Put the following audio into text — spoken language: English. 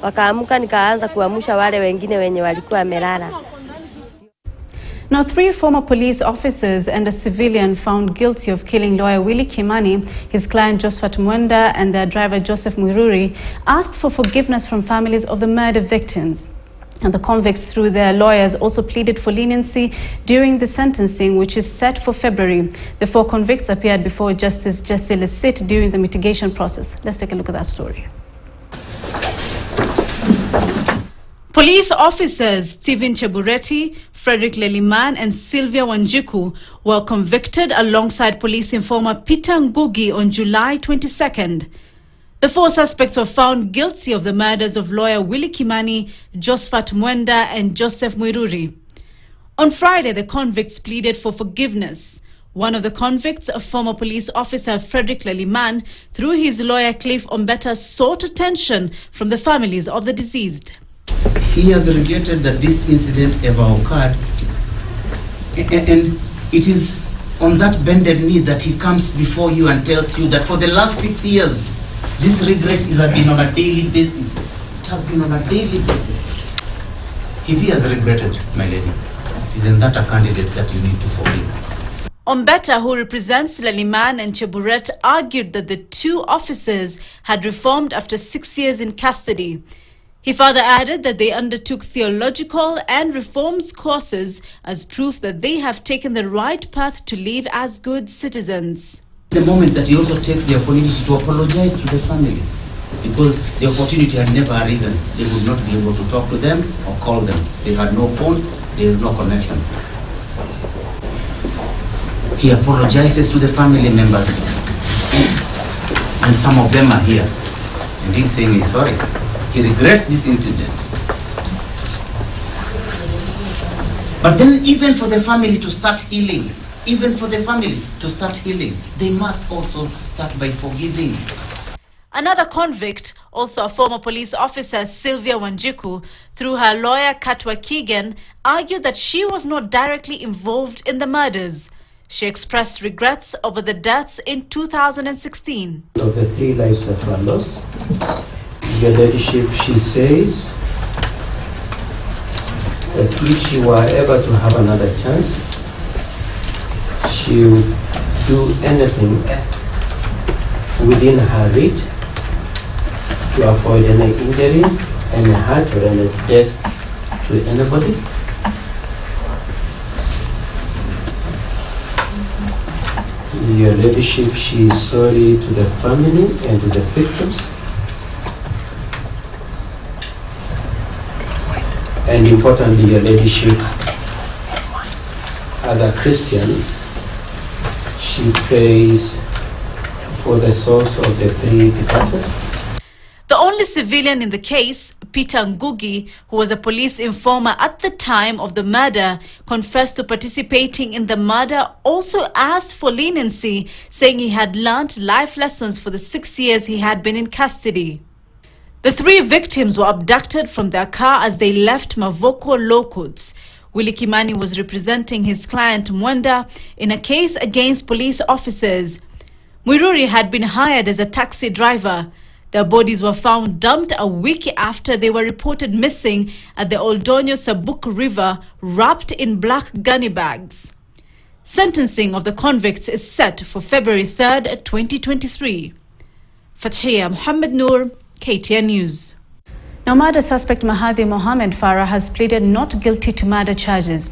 Wakaamuka nikaanza kuamsha wale wengine wenye walikuwa wamelala. Now, 3 former police officers and a civilian found guilty of killing lawyer Willie Kimani, his client Josephat Mwenda, and their driver Joseph Mwiruri asked for forgiveness from families of the murder victims. And the convicts, through their lawyers, also pleaded for leniency during the sentencing, which is set for February. The 4 convicts appeared before Justice Jesse Lesit during the mitigation process. Let's take a look at that story. Police officers Stephen Chebureti, Frederick Leliman and Sylvia Wanjiku were convicted alongside police informer Peter Ngugi on July 22nd. The 4 suspects were found guilty of the murders of lawyer Willie Kimani, Josephat Mwenda and Joseph Mwiruri. On Friday, the convicts pleaded for forgiveness. One of the convicts, a former police officer Frederick Leliman, through his lawyer Cliff Ombeta, sought attention from the families of the deceased. He has regretted that this incident ever occurred, and it is on that bended knee that he comes before you and tells you that for the last 6 years, this regret has been on a daily basis. It has been on a daily basis. If he has regretted, my lady, isn't that a candidate that you need to forgive? Ombeta, who represents Leliman and Cheburet, argued that the 2 officers had reformed after 6 years in custody. He further added that they undertook theological and reforms courses as proof that they have taken the right path to live as good citizens. The moment that he also takes the opportunity to apologize to the family, because the opportunity had never arisen. They would not be able to talk to them or call them. They had no phones, there is no connection. He apologizes to the family members, and some of them are here, and he's saying he's sorry. He regrets this incident. But then even for the family to start healing, they must also start by forgiving. Another convict, also a former police officer, Sylvia Wanjiku, through her lawyer Katwa Keegan, argued that she was not directly involved in the murders. She expressed regrets over the deaths in 2016. Of the 3 lives that were lost, Your Ladyship, she says that if she were ever to have another chance, she would do anything within her reach to avoid any injury, any hurt or any death to anybody. Your Ladyship, she is sorry to the family and to the victims. And importantly, Your Ladyship, as a Christian, she prays for the souls of the 3 departed. The only civilian in the case, Peter Ngugi, who was a police informer at the time of the murder, confessed to participating in the murder, also asked for leniency, saying he had learnt life lessons for the 6 years he had been in custody. The 3 victims were abducted from their car as they left Mavoko Low-Courts. Willie Kimani was representing his client Mwenda in a case against police officers. Mwiruri had been hired as a taxi driver. Their bodies were found dumped a week after they were reported missing at the Oldonyo Sabuk River, wrapped in black gunny bags. Sentencing of the convicts is set for February 3rd, 2023. Fathia Mohammed Noor, KTN News. Now, murder suspect Mahadi Mohammed Farah has pleaded not guilty to murder charges.